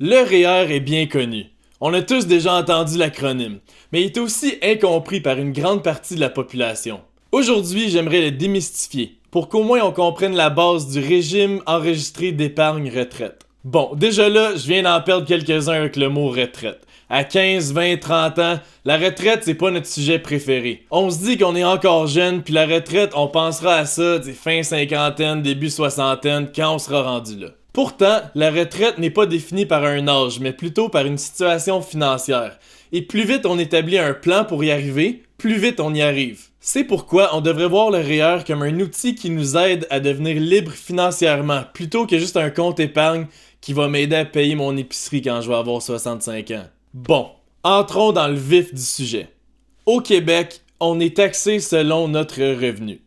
Le REER est bien connu. On a tous déjà entendu l'acronyme, mais il est aussi incompris par une grande partie de la population. Aujourd'hui, j'aimerais le démystifier, pour qu'au moins on comprenne la base du régime enregistré d'épargne retraite. Bon, déjà là, je viens d'en perdre quelques-uns avec le mot retraite. À 15, 20, 30 ans, la retraite, c'est pas notre sujet préféré. On se dit qu'on est encore jeune, puis la retraite, on pensera à ça, fin cinquantaine, début soixantaine, quand on sera rendu là. Pourtant, la retraite n'est pas définie par un âge, mais plutôt par une situation financière. Et plus vite on établit un plan pour y arriver, plus vite on y arrive. C'est pourquoi on devrait voir le REER comme un outil qui nous aide à devenir libre financièrement, plutôt que juste un compte épargne qui va m'aider à payer mon épicerie quand je vais avoir 65 ans. Bon, entrons dans le vif du sujet. Au Québec, on est taxé selon notre revenu.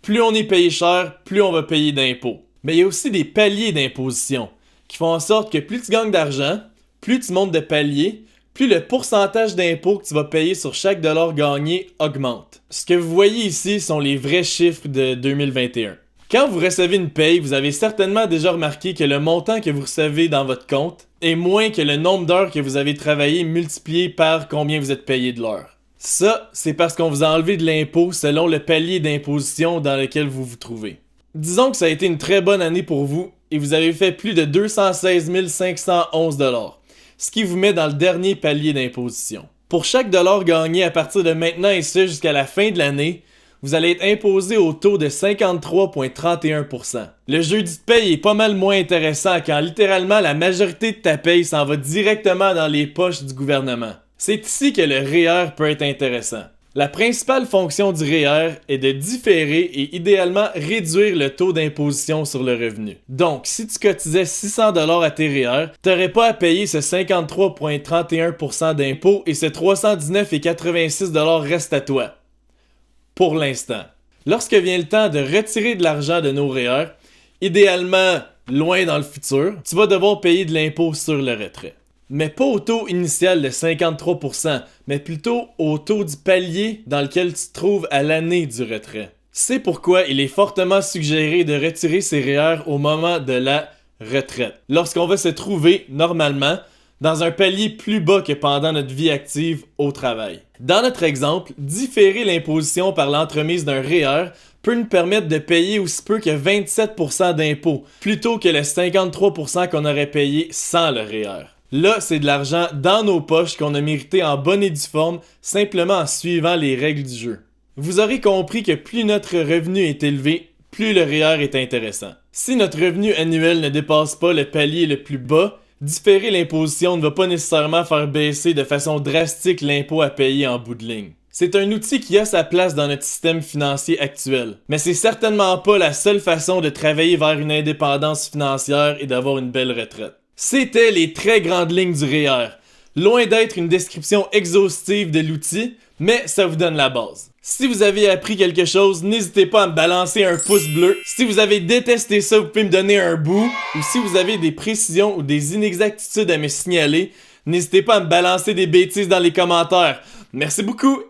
Plus on est payé cher, plus on va payer d'impôts. Mais il y a aussi des paliers d'imposition qui font en sorte que plus tu gagnes d'argent, plus tu montes de palier, plus le pourcentage d'impôts que tu vas payer sur chaque dollar gagné augmente. Ce que vous voyez ici sont les vrais chiffres de 2021. Quand vous recevez une paye, vous avez certainement déjà remarqué que le montant que vous recevez dans votre compte est moins que le nombre d'heures que vous avez travaillé multiplié par combien vous êtes payé de l'heure. Ça, c'est parce qu'on vous a enlevé de l'impôt selon le palier d'imposition dans lequel vous vous trouvez. Disons que ça a été une très bonne année pour vous et vous avez fait plus de 216 511 $, ce qui vous met dans le dernier palier d'imposition. Pour chaque dollar gagné à partir de maintenant et ce jusqu'à la fin de l'année, vous allez être imposé au taux de 53,31%. Le jeudi de paye est pas mal moins intéressant quand littéralement la majorité de ta paye s'en va directement dans les poches du gouvernement. C'est ici que le REER peut être intéressant. La principale fonction du REER est de différer et idéalement réduire le taux d'imposition sur le revenu. Donc, si tu cotisais 600 $ à tes REER, tu n'aurais pas à payer ce 53,31% d'impôt et ce 319,86 $ reste à toi. Pour l'instant. Lorsque vient le temps de retirer de l'argent de nos REER, idéalement loin dans le futur, tu vas devoir payer de l'impôt sur le retrait. Mais pas au taux initial de 53%, mais plutôt au taux du palier dans lequel tu te trouves à l'année du retrait. C'est pourquoi il est fortement suggéré de retirer ses REER au moment de la retraite, lorsqu'on va se trouver, normalement, dans un palier plus bas que pendant notre vie active au travail. Dans notre exemple, différer l'imposition par l'entremise d'un REER peut nous permettre de payer aussi peu que 27% d'impôts, plutôt que le 53% qu'on aurait payé sans le REER. Là, c'est de l'argent dans nos poches qu'on a mérité en bonne et due forme, simplement en suivant les règles du jeu. Vous aurez compris que plus notre revenu est élevé, plus le REER est intéressant. Si notre revenu annuel ne dépasse pas le palier le plus bas, différer l'imposition ne va pas nécessairement faire baisser de façon drastique l'impôt à payer en bout de ligne. C'est un outil qui a sa place dans notre système financier actuel, mais c'est certainement pas la seule façon de travailler vers une indépendance financière et d'avoir une belle retraite. C'était les très grandes lignes du REER. Loin d'être une description exhaustive de l'outil, mais ça vous donne la base. Si vous avez appris quelque chose, n'hésitez pas à me balancer un pouce bleu. Si vous avez détesté ça, vous pouvez me donner un bout. Ou si vous avez des précisions ou des inexactitudes à me signaler, n'hésitez pas à me balancer des bêtises dans les commentaires. Merci beaucoup!